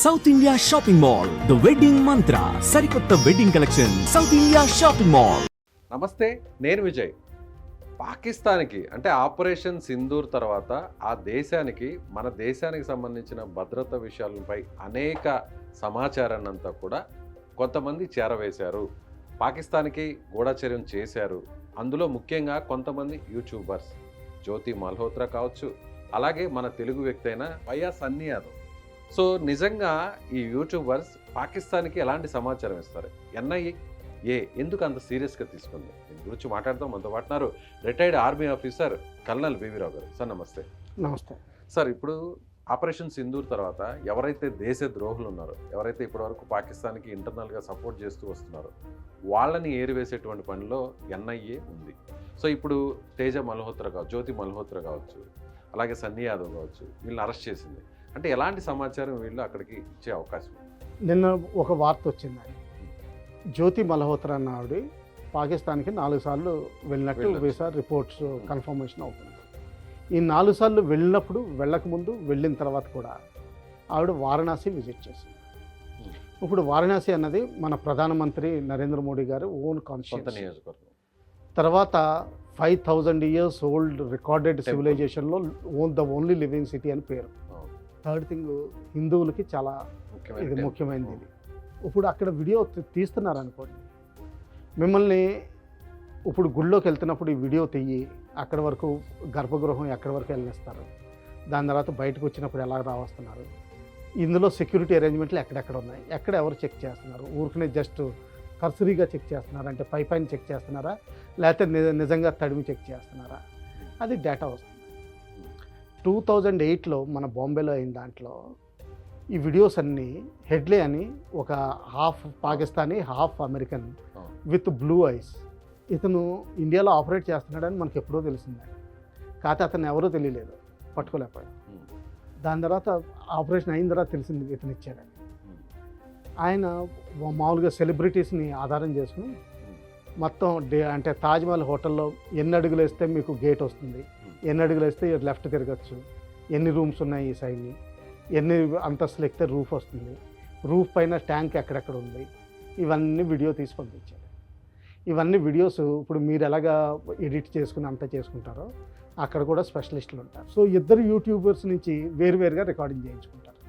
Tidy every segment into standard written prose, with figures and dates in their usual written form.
South India shopping mall the wedding మంత్ర సరికొత్త wedding collection south India shopping mall. నమస్తే, నేను విజయ్. పాకిస్తాన్కి అంటే ఆపరేషన్ సింధూర్ తర్వాత ఆ దేశానికి మన దేశానికి సంబంధించిన భద్రత విషయాలపై అనేక సమాచారాన్ని అంతా కూడా కొంతమంది చేరవేశారు, పాకిస్తాన్కి గూఢచర్యం చేశారు. అందులో ముఖ్యంగా కొంతమంది యూట్యూబర్స్, జ్యోతి మల్హోత్రా కావచ్చు, అలాగే మన తెలుగు వ్యక్తి అయిన వైఎస్ సన్నీ యాదవ్. సో నిజంగా ఈ యూట్యూబర్స్ పాకిస్తాన్కి ఎలాంటి సమాచారం ఇస్తారు, NIA ఎందుకు అంత సీరియస్గా తీసుకుంది, దీని గురించి మాట్లాడదాం. మనతో పాటున్నారు రిటైర్డ్ ఆర్మీ ఆఫీసర్ కల్నల్ వివి రావు గారు. సార్ నమస్తే. నమస్తే సార్, ఇప్పుడు ఆపరేషన్ సింధూర్ తర్వాత ఎవరైతే దేశ ద్రోహులు ఉన్నారో, ఎవరైతే ఇప్పటివరకు పాకిస్తాన్కి ఇంటర్నల్గా సపోర్ట్ చేస్తూ వస్తున్నారో వాళ్ళని ఏరివేసేటువంటి పనిలో NIA ఉంది. సో ఇప్పుడు తేజ మల్హోత్రా కావచ్చు, జ్యోతి మల్హోత్రా కావచ్చు, అలాగే సన్నీ యాదవ్ కావచ్చు, వీళ్ళని అరెస్ట్ చేసింది. అంటే ఎలాంటి సమాచారం వీళ్ళు అక్కడికి ఇచ్చే అవకాశం? నిన్న ఒక వార్త వచ్చిందండి. జ్యోతి మల్హోత్రా అన్న ఆవిడ పాకిస్తాన్కి 4 సార్లు వెళ్ళినట్టు వీసా రిపోర్ట్స్ కన్ఫర్మేషన్ అవుతుంది. ఈ 4 సార్లు వెళ్ళినప్పుడు, వెళ్ళకముందు, వెళ్ళిన తర్వాత కూడా ఆవిడ వారణాసి విజిట్ చేసింది. ఇప్పుడు వారణాసి అన్నది మన ప్రధానమంత్రి నరేంద్ర మోడీ గారు ఓన్ కాన్స్టిట్యూన్సీ. నియోజకవర్గం తర్వాత 5000 years ఓల్డ్ రికార్డెడ్ సివిలైజేషన్లో ద ఓన్లీ లివింగ్ సిటీ అని పేరు. థర్డ్ థింగ్, హిందువులకి చాలా ఇది ముఖ్యమైనది. ఇది ఇప్పుడు అక్కడ వీడియో తీస్తున్నారు అనుకోండి, మిమ్మల్ని ఇప్పుడు గుళ్ళోకి వెళ్తున్నప్పుడు ఈ వీడియో తీయి, అక్కడి వరకు గర్భగృహం ఎక్కడి వరకు వెళ్ళిస్తారు, దాని తర్వాత బయటకు వచ్చినప్పుడు ఎలా రావస్తున్నారు, ఇందులో సెక్యూరిటీ అరేంజ్మెంట్లు ఎక్కడెక్కడ ఉన్నాయి, ఎక్కడ ఎవరు చెక్ చేస్తున్నారు, ఊరికనే జస్ట్ కర్సరీగా చెక్ చేస్తున్నారా, అంటే పైన చెక్ చేస్తున్నారా, లేకపోతే నిజంగా తడిమి చెక్ చేస్తున్నారా, అది డేటా వస్తుంది. 2008లో మన బాంబేలో అయిన దాంట్లో ఈ వీడియోస్ అన్నీ హెడ్లీ అని ఒక half Pakistani half American with blue ice, ఇతను ఇండియాలో ఆపరేట్ చేస్తున్నాడని మనకు ఎప్పుడో తెలిసిందే. కాకపోతే అతను ఎవరో తెలియలేదు, పట్టుకోలేకపోయాడు. దాని తర్వాత ఆపరేషన్ అయిన తర్వాత తెలిసింది ఇతను ఇచ్చాడని. ఆయన మామూలుగా సెలబ్రిటీస్ని ఆధారం చేసుకుని మొత్తం అంటే తాజ్మహల్ హోటల్లో ఎన్ని అడుగులు వేస్తే మీకు గేట్ వస్తుంది, ఎన్ని అడుగులు వేస్తే లెఫ్ట్ తిరగచ్చు, ఎన్ని రూమ్స్ ఉన్నాయి ఈ సైడ్ని, ఎన్ని అంతస్తులు ఎక్కితే రూఫ్ వస్తుంది, రూఫ్ పైన ట్యాంక్ ఎక్కడెక్కడ ఉంది, ఇవన్నీ వీడియో తీసి పంపించారు. ఇవన్నీ వీడియోస్ ఇప్పుడు మీరు ఎలాగా ఎడిట్ చేసుకుని అంతా చేసుకుంటారో అక్కడ కూడా స్పెషలిస్టులు ఉంటారు. సో ఇద్దరు యూట్యూబర్స్ నుంచి వేరువేరుగా రికార్డింగ్ చేయించుకుంటారు.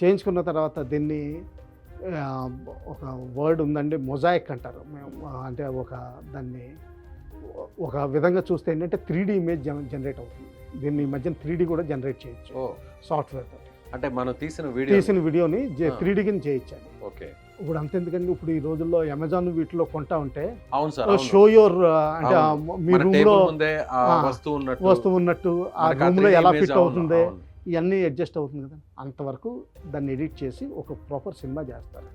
చేయించుకున్న తర్వాత దీన్ని ఒక వర్డ్ ఉందండి, మొజాయిక్ అంటారు మేము. అంటే దాన్ని ఒక విధంగా చూస్తే ఏంటంటే 3D ఇమేజ్ జనరేట్ అవుతుంది. దీన్ని ఈ మధ్యన 3D కూడా జనరేట్ చేయొచ్చు సాఫ్ట్వేర్తో. అంటే మనం తీసిన వీడియోని 3D కింద చేయొచ్చాను. ఓకే. ఇప్పుడు అంతెందుకండి, ఇప్పుడు ఈ రోజుల్లో అమెజాన్ వీటిలో కొంటా ఉంటే షో యువర్ అంటే మీ రూమ్ లో వస్తువు ఉన్నట్టు ఆ రూమ్ లో ఎలా ఫిట్ అవుతుంది, ఇవన్నీ అడ్జస్ట్ అవుతుంది కదా. అంతవరకు దాన్ని ఎడిట్ చేసి ఒక ప్రాపర్ సినిమా చేస్తారు.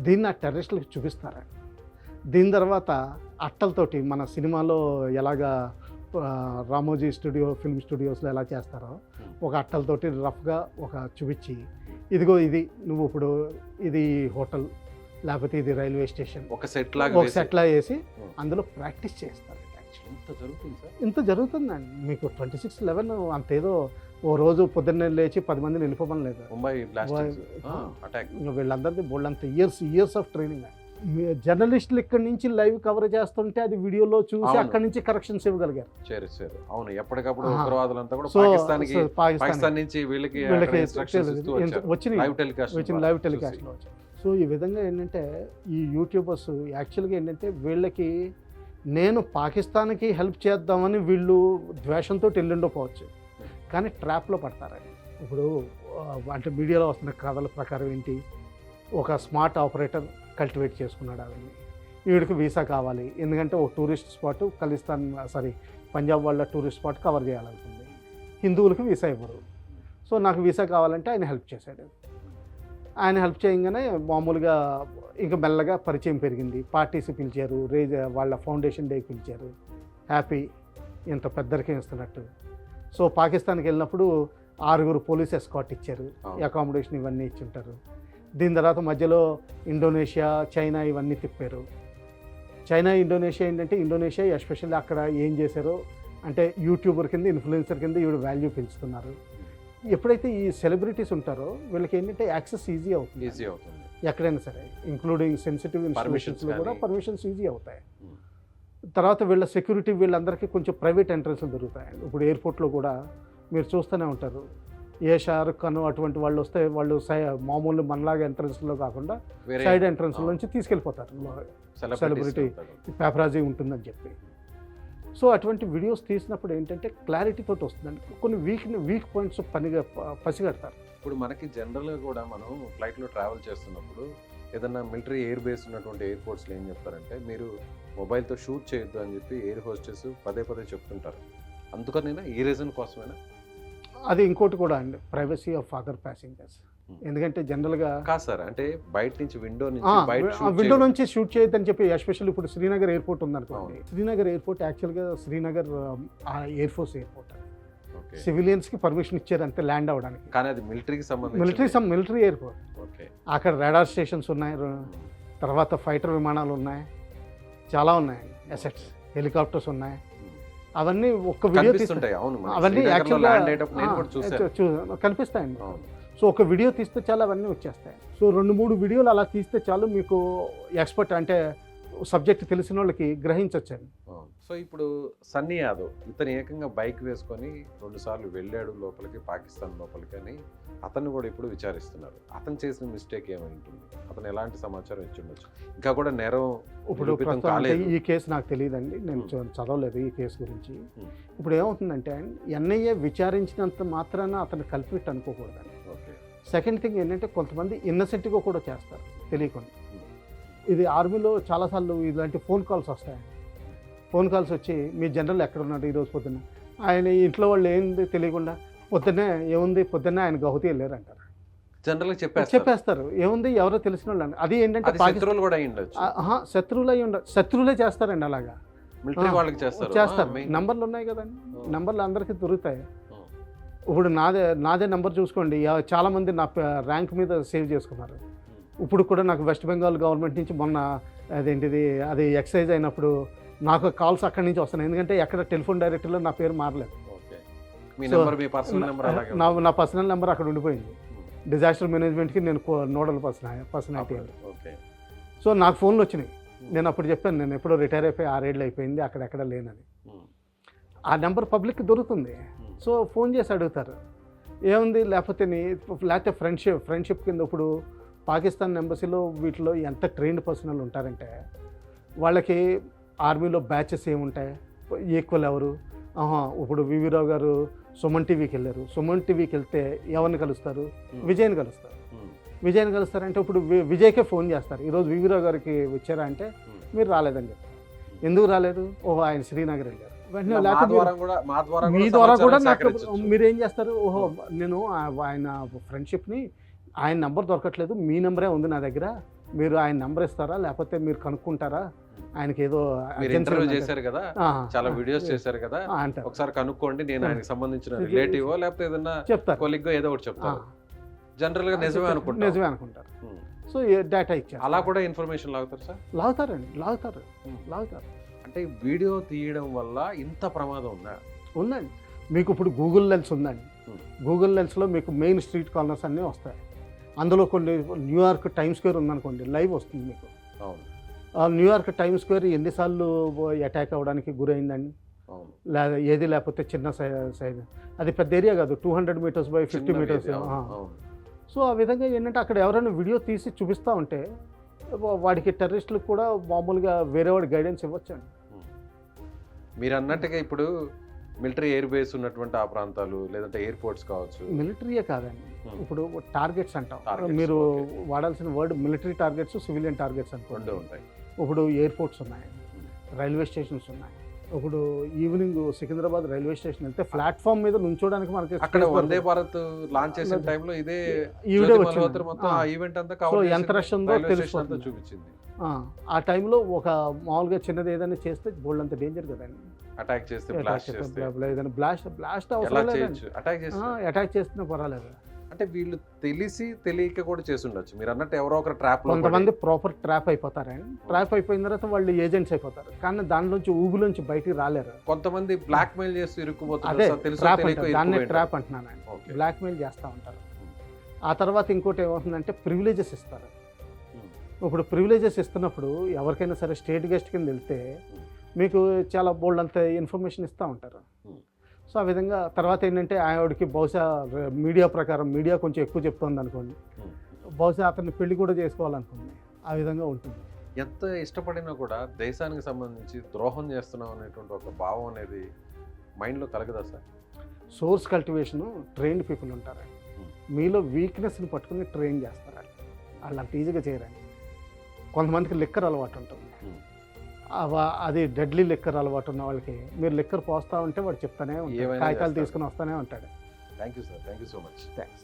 దీన్ని ఆ టెర్రరిస్టులకు చూపిస్తారు. దీని తర్వాత అట్టలతోటి మన సినిమాలో ఎలాగా రామోజీ ఫిల్మ్ స్టూడియోస్లో ఎలా చేస్తారో ఒక అట్టలతోటి రఫ్గా ఒక చూపించి, ఇదిగో ఇది నువ్వు ఇప్పుడు ఇది హోటల్ లేకపోతే ఇది రైల్వే స్టేషన్, ఒక సెట్లా వేసి అందులో ప్రాక్టీస్ చేస్తారు. ఇంత జరుగుతుందండి. మీకు 26/11 అంతేదో ఓ రోజు పొద్దున్నే లేచి 10 మందిని వెళ్ళిపోవడం లేదు. వీళ్ళందరిది బోల్డంత ఇయర్స్ ఆఫ్ ట్రైనింగ్. జర్నలిస్టులు ఇక్కడి నుంచి లైవ్ కవర్ చేస్తుంటే అది వీడియోలో చూసి అక్కడి నుంచి కరెక్షన్స్ ఇవ్వగలిగారు. అవును, ఎప్పటికప్పుడు ఉగ్రవాదులంతా కూడా పాకిస్తాన్ నుంచి వీళ్ళకి వచ్చిన లైవ్ టెలికాస్ట్లో వచ్చాయి. సో ఈ విధంగా ఏంటంటే ఈ యూట్యూబర్స్ యాక్చువల్గా ఏంటంటే వీళ్ళకి నేను పాకిస్తాన్కి హెల్ప్ చేద్దామని వీళ్ళు ద్వేషంతో వెళ్ళిండకపోవచ్చు, కానీ ట్రాప్లో పడతారండి. ఇప్పుడు అంటే మీడియాలో వస్తున్న కథల ప్రకారం ఏంటి, ఒక స్మార్ట్ ఆపరేటర్ కల్టివేట్ చేసుకున్నాడు ఆవిడని, ఈవిడికి వీసా కావాలి, ఎందుకంటే ఒక టూరిస్ట్ స్పాట్ పంజాబ్ వాళ్ళ టూరిస్ట్ స్పాట్ కవర్ చేయాలనుకుంది, హిందువులకి వీసా ఇవ్వరు. సో నాకు వీసా కావాలంటే ఆయన హెల్ప్ చేశాడు. ఆయన హెల్ప్ చేయగానే మామూలుగా ఇంకా మెల్లగా పరిచయం పెరిగింది. పార్టీస్ పిలిచారు, వాళ్ళ ఫౌండేషన్ డేకి పిలిచారు, హ్యాపీ ఇంత పెద్దరికం ఇస్తున్నట్టు. సో పాకిస్తాన్కి వెళ్ళినప్పుడు 6 పోలీస్ ఎస్కాట్ ఇచ్చారు, అకామిడేషన్ ఇవన్నీ ఇచ్చి ఉంటారు. దీని తర్వాత మధ్యలో ఇండోనేషియా, చైనా ఇవన్నీ తిప్పారు. చైనా, ఇండోనేషియా ఏంటంటే ఇండోనేషియా ఎస్పెషల్లీ అక్కడ ఏం చేశారో అంటే యూట్యూబర్ కింద, ఇన్ఫ్లుయెన్సర్ కింద ఈవిడ వాల్యూ పెంచుతున్నారు. ఎప్పుడైతే ఈ సెలబ్రిటీస్ ఉంటారో వీళ్ళకి ఏంటంటే యాక్సెస్ ఈజీ అవుతుంది, ఈజీ అవుతుంది. ఎక్కడైనా సరే, ఇంక్లూడింగ్ సెన్సిటివ్ Permissions ఇన్స్టిట్యూషన్స్లో కూడా కానీ. పర్మిషన్స్ ఈజీ అవుతాయి. Hmm. తర్వాత వీళ్ళ సెక్యూరిటీ వీళ్ళందరికీ కొంచెం ప్రైవేట్ ఎంట్రన్స్లు దొరుకుతాయండి. ఇప్పుడు ఎయిర్పోర్ట్లో కూడా మీరు చూస్తూనే ఉంటారు, ఏ షారుఖ్ ఖాన్ అటువంటి వాళ్ళు వస్తే వాళ్ళు మామూలు మనలాగా ఎంట్రన్స్లో కాకుండా వేరే సైడ్ ఎంట్రన్స్ నుంచి తీసుకెళ్ళిపోతారు, celebrities సెలబ్రిటీ ఉంటారు. పేపరాజీ ఉంటుందని చెప్పి. సో అటువంటి వీడియోస్ తీసినప్పుడు ఏంటంటే క్లారిటీ తోటి వస్తుందండి. కొన్ని వీక్ పాయింట్స్ పసిగడతారు. ఇప్పుడు మనకి జనరల్గా కూడా మనం ఫ్లైట్లో ట్రావెల్ చేస్తున్నప్పుడు ఏదన్నా మిలిటరీ ఎయిర్ బేస్ ఉన్నటువంటి ఎయిర్పోర్ట్స్లో ఏం చెప్తారంటే మీరు మొబైల్తో షూట్ చేయొద్దు అని చెప్పి ఎయిర్ హోస్టెస్ పదే చెప్తుంటారు. అందుకనేనా ఈ రీజన్ కోసమేనా? అది ఇంకోటి కూడా అండి, ప్రైవసీ ఆఫ్ అదర్ ప్యాసింజర్స్. ఎందుకంటే జనరల్గా కాదు సార్, అంటే బయట నుంచి విండో నుంచి బయట విండో నుంచి షూట్ చేయొద్దని చెప్పి, ఎస్పెషల్లీ ఇప్పుడు శ్రీనగర్ ఎయిర్పోర్ట్ ఉందనుకోండి. శ్రీనగర్ ఎయిర్పోర్ట్ యాక్చువల్గా శ్రీనగర్ ఎయిర్ ఫోర్స్ ఎయిర్పోర్ట్. సివిలియన్స్కి పర్మిషన్ ఇచ్చారు అంతే ల్యాండ్ అవ్వడానికి, కానీ అది మిలిటరీకి సంబంధించి మిలిటరీ ఎయిర్పోర్ట్. ఓకే. అక్కడ రాడార్ స్టేషన్స్ ఉన్నాయి, తర్వాత ఫైటర్ విమానాలు ఉన్నాయి, చాలా ఉన్నాయి, అసెట్స్, హెలికాప్టర్స్ ఉన్నాయి. అవన్నీ ఒక్క వీడియో కనిపిస్తుంటాయి. అవును, అవన్నీ శ్రీనగర్లో యాక్చువల్గా ల్యాండ్ అయ్యేటప్పుడు నేను కూడా చూశాను. కనిపిస్తాయండి. అవును. సో ఒక వీడియో తీస్తే చాలు అవన్నీ వచ్చేస్తాయి. సో 2-3 వీడియోలు అలా తీస్తే చాలు మీకు ఎక్స్పర్ట్ అంటే సబ్జెక్ట్ తెలిసిన వాళ్ళకి గ్రహించవచ్చండి. సో ఇప్పుడు సన్నీ యాదవ్ ఇతను ఏకంగా బైక్ వేసుకొని 2 సార్లు వెళ్ళాడు లోపలికి, పాకిస్తాన్ లోపలికి అని అతన్ని కూడా ఇప్పుడు విచారిస్తున్నారు. అతను చేసిన మిస్టేక్ ఏమై ఉంటుంది? అతను ఎలాంటి సమాచారం ఇచ్చి ఉండొచ్చు? ఇంకా కూడా నేరం ఇప్పుడు నిరూపితం కాలేదు. ఈ కేసు నాకు తెలియదండి, నేను చదవలేదు ఈ కేసు గురించి. ఇప్పుడు ఏమవుతుందంటే ఎన్ఐఏ విచారించినంత మాత్రాన అతను కల్పిట్ అనుకోకూడదండి. ఓకే. సెకండ్ థింగ్ ఏంటంటే కొంతమంది ఇన్నసెంట్గా కూడా చేస్తారు తెలియకుండా. ఇది ఆర్మీలో చాలాసార్లు ఇలాంటి ఫోన్ కాల్స్ వస్తాయండి. ఫోన్ కాల్స్ వచ్చి మీ జనరల్ ఎక్కడ ఉన్నాడు ఈరోజు పొద్దున్న, ఆయన ఇంట్లో వాళ్ళు ఏంది తెలియకుండా పొద్దున్నే ఏముంది పొద్దున్నే ఆయన గౌహతి వెళ్ళారు అంటారు. జనరల్గా చెప్పేస్తారు ఏముంది ఎవరో తెలిసిన వాళ్ళు. అది ఏంటంటే శత్రువులు కూడా అయి ఉండొచ్చు. శత్రువులు అయి ఉండదు, శత్రువులే చేస్తారండి అలాగా. మిలిటరీ వాళ్ళకి చేస్తారు. నంబర్లు ఉన్నాయి కదండి, నంబర్లు అందరికీ దొరుకుతాయి. ఇప్పుడు నాదే నంబర్ చూసుకోండి, చాలామంది నా ర్యాంక్ మీద సేవ్ చేసుకున్నారు. ఇప్పుడు కూడా నాకు వెస్ట్ బెంగాల్ గవర్నమెంట్ నుంచి మొన్న అది ఎక్సైజ్ అయినప్పుడు నాకు కాల్స్ అక్కడి నుంచి వస్తున్నాయి. ఎందుకంటే ఎక్కడ టెలిఫోన్ డైరెక్టర్లో నా పేరు మారలేదు. నా పర్సనల్ నెంబర్ అక్కడ ఉండిపోయింది. డిజాస్టర్ మేనేజ్మెంట్కి నేను నోడల్ పర్సనాలిటీ. సో నాకు ఫోన్లు వచ్చినాయి. నేను అప్పుడు చెప్పాను, నేను ఎప్పుడో రిటైర్ అయిపోయి 6 ఏళ్ళు అయిపోయింది, అక్కడెక్కడ లేనని. ఆ నెంబర్ పబ్లిక్ దొరుకుతుంది. సో ఫోన్ చేసి అడుగుతారు ఏముంది, లేకపోతే ఫ్రెండ్షిప్ కింద. ఇప్పుడు పాకిస్తాన్ ఎంబసీలో వీటిలో ఎంత ట్రైన్డ్ పర్సనల్ ఉంటారంటే వాళ్ళకి ఆర్మీలో బ్యాచెస్ ఏముంటాయి, ఈక్వల్ ఎవరు. ఇప్పుడు వివి రావు గారు సుమన్ టీవీకి వెళ్ళారు. సుమన్ టీవీకి వెళ్తే ఎవరిని కలుస్తారు? విజయ్ని కలుస్తారు. విజయ్ని కలుస్తారంటే ఇప్పుడు విజయ్కే ఫోన్ చేస్తారు, ఈరోజు వివి రావు గారికి వచ్చారా అంటే మీరు రాలేదని చెప్తారు. ఎందుకు రాలేదు? ఓహో ఆయన శ్రీనగర్ వెళ్ళారు. వెంటనే మీ ద్వారా కూడా నాకు మీరేం చేస్తారు, ఓహో నేను ఆయన ఫ్రెండ్షిప్ని, ఆయన నెంబర్ దొరకట్లేదు, మీ నెంబరే ఉంది నా దగ్గర, మీరు ఆయన నెంబర్ ఇస్తారా లేకపోతే మీరు కనుక్కుంటారా, ఆయనకి ఏదో చేశారు కదా, చాలా వీడియోస్ చేశారు కదా, ఒకసారి కనుక్కోండి, నేను ఆయనకి సంబంధించిన రిలేటివ్ లేకపోతే ఏదైనా చెప్తారు, కొలీగ్ ఏదో ఒకటి చెప్తారు. జనరల్ గా నిజమే అనుకుంటారు. సో డేటా ఇచ్చారు. అలా కూడా ఇన్ఫర్మేషన్ లాగుతారు సార్? లాగుతారు. అంటే వీడియో తీయడం వల్ల ఇంత ప్రమాదం ఉందండి. మీకు ఇప్పుడు గూగుల్ లెన్స్ ఉందండి. గూగుల్ లెన్స్లో మీకు మెయిన్ స్ట్రీట్ కార్నర్స్ అన్నీ వస్తాయి. అందులో కొన్ని న్యూయార్క్ టైమ్ స్క్వేర్ ఉందనుకోండి, లైవ్ వస్తుంది మీకు. న్యూయార్క్ టైమ్ స్క్వేర్ ఎన్నిసార్లు అటాక్ అవ్వడానికి గురైందండి, లేకపోతే చిన్న సైజ్, అది పెద్ద ఏరియా కాదు, 200 మీటర్స్ బై 50 మీటర్స్. సో ఆ విధంగా ఏంటంటే అక్కడ ఎవరైనా వీడియో తీసి చూపిస్తూ ఉంటే వాడికి టెర్రరిస్టులకు కూడా మామూలుగా వేరే వాడి గైడెన్స్ ఇవ్వచ్చండి. మీరు అన్నట్టుగా ఇప్పుడు మిలిటరీ ఎయిర్ బేస్ ఉన్నటువంటి ఆ ప్రాంతాలు లేదంటే ఎయిర్పోర్ట్స్ కావచ్చు. మిలిటరీయే కాదండి, ఇప్పుడు టార్గెట్స్ అంటాం. మీరు వాడాల్సిన word military targets, civilian targets అనుకోండి ఉంటాయి. ఇప్పుడు ఎయిర్పోర్ట్స్ ఉన్నాయి, రైల్వే స్టేషన్స్ ఉన్నాయి. ఇప్పుడు ఈవినింగ్ సికింద్రాబాద్ రైల్వే స్టేషన్ వెళ్తే ప్లాట్ఫామ్ మీద నుంచోడానికి మనకి అక్కడ వందే భారత్ లాంచ్ చేసిన టైంలో ఇదే ఈవెంట్ అంతా ఎంత రష్ ఉందో తెలుస్తుంది, చూపించింది. ఆ టైంలో ఒక మామూలుగా చిన్నది ఏదైనా చేస్తే బోల్డ్ అంత డేంజర్ కదండి. అటాక్ చేస్తే ఏదైనా బ్లాస్ట్ అవసరం లేదండి, అటాక్ చేస్తున్నా పర్వాలేదు. అంటే వీళ్ళు తెలిసి తెలియక కూడా చేసి ఉండొచ్చు. మీరు అన్నట్టు ఎవరో ఒకరు ట్రాప్ లో కొంతమంది ప్రాపర్ ట్రాప్ అయిపోతారండి. ట్రాప్ అయిపోయిన తర్వాత వాళ్ళు ఏజెంట్స్ అయిపోతారు, కానీ దానిలోంచి ఊబులోంచి బయటికి రాలేరు. కొంతమంది బ్లాక్ మెయిల్ చేసి అదే ఇరుక్కుపోతున్నారు. తెలుసో ట్రాప్ తెలియకో అంటారు, దాన్నే ఇరుక్కుపోయింటారు. ట్రాప్ అంటున్నాను అండి. ఓకే. బ్లాక్మెయిల్ చేస్తూ ఉంటారు. ఆ తర్వాత ఇంకోటి ఏమవుతుందంటే ప్రివిలేజెస్ ఇస్తారు. ఇప్పుడు ప్రివిలేజెస్ ఇస్తున్నప్పుడు ఎవరికైనా సరే స్టేట్ గెస్ట్ కింద వెళ్తే మీకు చాలా బోల్డ్ అంత ఇన్ఫర్మేషన్ ఇస్తూ ఉంటారు. సో ఆ విధంగా తర్వాత ఏంటంటే ఆవిడకి బహుశా మీడియా ప్రకారం మీడియా కొంచెం ఎక్కువ చెప్తుంది అనుకోండి, బహుశా అతన్ని పెళ్లి కూడా చేసుకోవాలనుకోండి, ఆ విధంగా ఉంటుంది. ఎంత ఇష్టపడినా కూడా దేశానికి సంబంధించి ద్రోహం చేస్తున్నాం అనేటువంటి ఒక భావం అనేది మైండ్లో కలగదా sir? Source cultivation trained people ఉంటారు. మీలో వీక్నెస్ని పట్టుకుని ట్రైన్ చేస్తారు. వాళ్ళు అంత ఈజీగా చేయరండి. కొంతమందికి లిక్కర్ అలవాటు ఉంటుంది. అది డెడ్లీ లిక్కర్ అలవాటు ఉన్న వాళ్ళకి మీరు లిక్కర్ పోస్తా ఉంటే వాడు చెప్తానే ఉంటాడు, ఏమైనా కాగితాలు చేస్తారు. తీసుకుని వస్తానే ఉంటాడు. Thank you sir, thank you so much. Thanks.